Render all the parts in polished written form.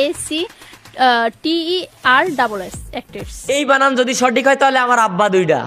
ACTERSS actors. এই বানান যদি সঠিক হয় তাহলে আমার আব্বা দুইটা।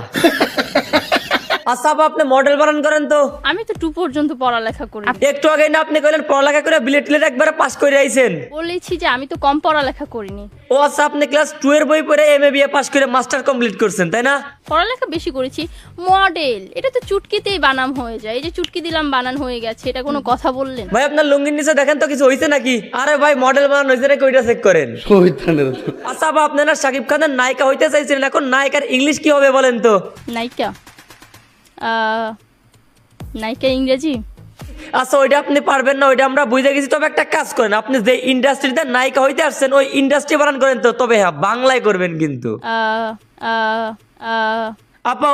আচ্ছা আপা, আপনি মডেল বানান করেন তো? আমি তো 2 পর্যন্ত পড়ালেখা করি। একটু আগে না আপনি কইলেন পড়ালেখা করে বিলেট একবারে পাস করে আইছেন। বলেছি যে আমি তো কম পড়ালেখা করিনি। ও আচ্ছা, আপনি ক্লাস 2 এর বই পড়ে এমএ বিএ পাস করে মাস্টার কমপ্লিট করছেন তাই না? পড়ালেখা বেশি করেছি। মডেল এটা তো চুটকিতেই বানাম হয়ে যায়। এই যে চুটকি দিলাম বানান হয়ে গেছে, এটা কোনো কথা বললেন? ভাই আপনার লুঙ্গির নিচে দেখেন তো কিছু হইছে নাকি? আরে ভাই মডেল বানান হইছে নাকি ওইটা চেক করেন। আচ্ছা আপা, আপনারা শাকিব খানের নায়িকা হইতে চাইছিলেন, এখন নায়িকার ইংলিশ কি হবে বলেন তো? নায়িকা নায়িকা ইংরেজি। আচ্ছা ওইটা আপনি পারবেন না, ওইটা আমরা বুঝে গেছি। তবে একটা কাজ করেন, আপনি যে ইন্ডাস্ট্রিতে নায়িকা হইতে আসছেন ওই ইন্ডাস্ট্রি বানান করেন তো। তবে হ্যাঁ, বাংলায় করবেন কিন্তু। আপা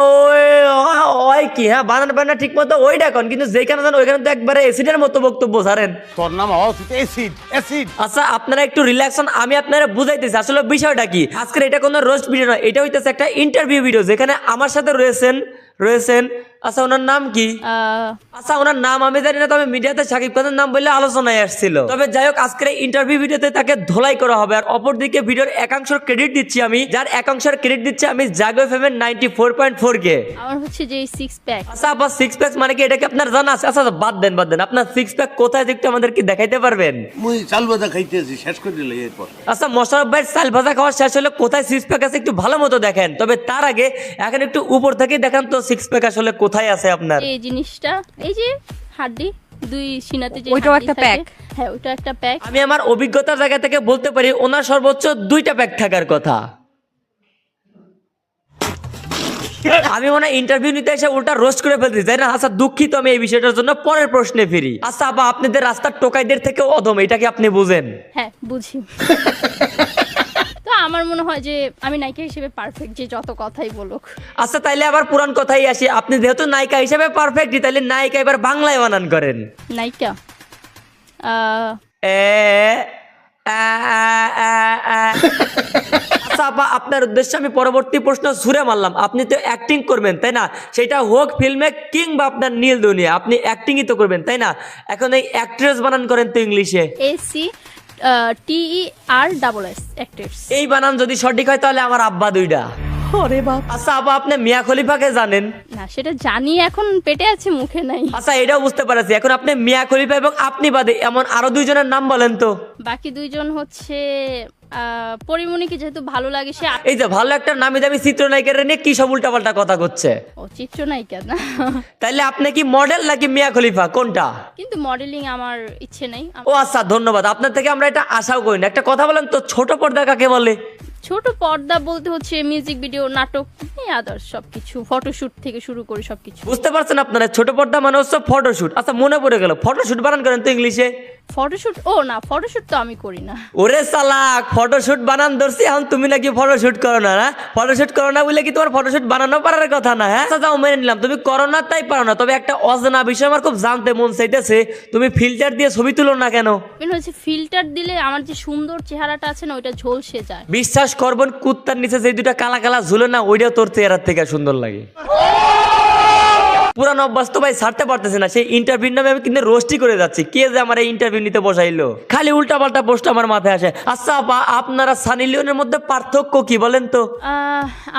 ওই কি, হ্যাঁ বানান বানা ঠিক মতো ওইটা কোন, কিন্তু যেখানে যান ওইখানে তো একবারে অ্যাসিডের মতো বক্তব্য ছাড়েন। তোর নাম অ্যাসিড অ্যাসিড। আচ্ছা আপনারা একটু রিল্যাক্স হন, আমি আপনারা বুঝাইতেছি আসলে বিষয়টা কি। আজকের এটা কোনো রোস্ট ভিডিও নয়, এটা হইতেছে একটা ইন্টারভিউ ভিডিও যেখানে আমার সাথে রয়েছেন। আচ্ছা ওনার নাম কি? আচ্ছা ওনার নাম আমি জানি না, তবে মিডিয়াতে শাকিব খানের নাম বললে আলোচনায় আসছিল। তবে যাই হোক, আজকের ইন্টারভিউ ভিডিওতে তাকে ধোলাই করা হবে। আর অপরদিকে ভিডিওর একাংশের ক্রেডিট দিচ্ছি আমি, যার একাংশের ক্রেডিট দিচ্ছি আমি জাগো এফএম 94.4 কে। আমার হচ্ছে যে 6 প্যাক। আচ্ছা আবার 6 প্যাক মানে কি, এটা কি আপনার জানা আছে? আচ্ছা বাদ দেন আপনার 6 প্যাক কোথায় একটু আমাদের কি দেখাইতে পারবেন? মুই চাল ভাজা খাইতেছি, শেষ করে দিলে এরপর। আচ্ছা মোশাররফ ভাই চাল ভাজা খাওয়া শেষ হলে কোথায় 6 প্যাক আছে একটু ভালো মতো দেখেন। তবে তার আগে এখন একটু উপর থেকে দেখান তো 6 প্যাক আসলে কোথায় আছে আপনার। এই জিনিসটা, এই যে হাড্ডি দুই সিনাতে যে ওইটাও হাড্ডি একটা থাকে। প্যাক। হ্যাঁ ওইটা একটা প্যাক। আমি আমার অভিজ্ঞতার জায়গা থেকে বলতে পারি ওনার সর্বোচ্চ 2টা প্যাক থাকার কথা। আমি মনে হয় ইন্টারভিউ নিতে এসে উল্টা রোস্ট করে ফেলছি তাই না? আচ্ছা দুঃখিত আমি এই বিষয়টার জন্য, পরের প্রশ্নে ফিরি। আচ্ছা আপা, আপনাদের রাস্তার টোকাইদের থেকে অদম, এটা কি আপনি বুঝেন? হ্যাঁ বুঝি। তো আমার মনে হয় যে আমি নায়িকা হিসেবে পারফেক্ট, যে যত কথাই বলুক। আচ্ছা তাইলে আবার পুরান কথাই আসি, আপনি যেহেতু নায়িকা হিসেবে পারফেক্ট, তাইলে নায়িকা এবার বাংলায় বানান করেন। নায়িকা আচ্ছা আপা, আপনার উদ্দেশ্যে আমি পরবর্তী প্রশ্ন ছুড়ে মারলাম। আপনি তো অ্যাক্টিং করবেন তাই না? সেটা হোক ফিল্মে কিংবা আপনার নীল দুনিয়া, আপনি অ্যাক্টিংই তো করবেন তাই না? এখন এই অ্যাক্ট্রেস বানান করেন তো ইংলিশে। ACTERSS actors. এই বানান যদি সঠিক হয় তাহলে আমার আব্বা দুইটা। ওরে বাপ। আচ্ছা আপা, আপনি মিয়া খলিফাকে জানেন? না সেটা জানি, এখন পেটে আছে মুখে নাই। আচ্ছা এটাও বুঝতে পারছি। এখন আপনি মিয়া খলিফা এবং আপনি বাদে এমন আরো 2 জনের নাম বলেন তো। বাকি 2 জন হচ্ছে পরিমণিকে যেহেতু ভালো লাগে সে। এই যে ভালো একটা নামি দামি চিত্রনায়িকার নিয়ে কি সব উল্টাপাল্টা কথা করছে। ও চিত্রনায়িকা না। তাইলে আপনি কি মডেল নাকি মিয়া খলিফা, কোনটা? কিন্তু মডেলিং আমার ইচ্ছে নেই। ও আচ্ছা ধন্যবাদ, আপনার থেকে আমরা এটা আশাও করি না। একটা কথা বলেন তো, ছোট পর্দা কাকে বলে? ছোট পর্দা বলতে হচ্ছে মিউজিক ভিডিও, নাটক, আদার্স সবকিছু, ফটোশুট থেকে শুরু করে সবকিছু। বুঝতে পারছেন আপনারা, ছোট পর্দা মানে হচ্ছে ফটোশুট। আচ্ছা মনে পড়ে গেল, ফটোশুট বানান করেন তো ইংলিশে। ফটোশুট? ও না, ফটোশুট তো আমি করি না। ওরে সালাক, ফটোশুট বানান ধরছি এখন তুমি নাকি ফটোশুট করো না? না ফটোশুট করো না বলে কি তোমার ফটোশুট বানানো পারার কথা না? হ্যাঁ আচ্ছা যাও মেনে নিলাম তুমি করো না, তাই পারো না। তবে একটা অজানা বিষয় আমার খুব জানতে মন চাইতেছে, তুমি ফিল্টার দিয়ে ছবি তুলো না কেন? হচ্ছে ফিল্টার দিলে আমার যে সুন্দর চেহারাটা আছে না, ওইটা ঝলসে যায়। বিশ্বাস করবেন, কুত্তার নিচে যে 2টা কালা কালা ঝুলে না, ওইটাও তোর চেহারার থেকে সুন্দর লাগে। পুরান অভ্যাস তো ভাই ছাড়তে পারতেছে না। সেই ইন্টারভিউ নামে আমি কিন্তু রোস্টই করে যাচ্ছি। কে যে আমার এই ইন্টারভিউ নিতে বসাইলো, খালি উল্টা পাল্টা পোস্ট আমার মাথায় আসে। আচ্ছা আপা, আপনারা সানি লিওনের মধ্যে পার্থক্য কি বলেন তো?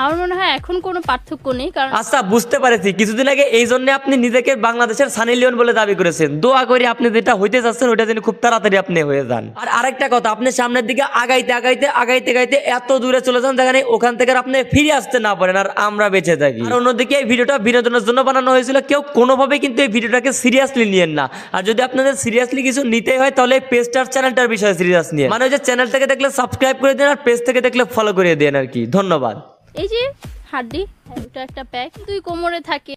আমার মনে হয় এখন কোনো পার্থক্য নেই, কারণ আচ্ছা বুঝতে পারছি, কিছুদিন আগে এই জন্য আপনি নিজেকে বাংলাদেশের সানি লিওন বলে দাবি করেছেন। দোয়া করি আপনি যেটা হইতে যাচ্ছেন ওইটা যেন খুব তাড়াতাড়ি আপনি হয়ে যান। আর আরেকটা কথা, আপনি সামনের দিকে আগাইতে এত দূরে চলে যান যেখানে ওখান থেকে আপনি ফিরে আসতে না পারেন আর আমরা বেঁচে থাকি। আর অন্যদিকে এই ভিডিওটা বিনোদনের জন্য বানানো হয়েছিল, কেউ কোনোভাবে কিন্তু এই ভিডিওটাকে সিরিয়াসলি নিয়েন না। আর যদি আপনাদের সিরিয়াসলি কিছু নিতে হয় তাহলে পেজটার চ্যানেলটার বিষয়ে সিরিয়াস নিয়ে, মানে ওই যে চ্যানেল থেকে দেখলে সাবস্ক্রাইব করে দেন আর পেজ থেকে দেখলে ফলো করে দেন আর কি। ধন্যবাদ। এই যে হাড্ডি, ওটা একটা প্যাক, 2 কোমরে থাকে।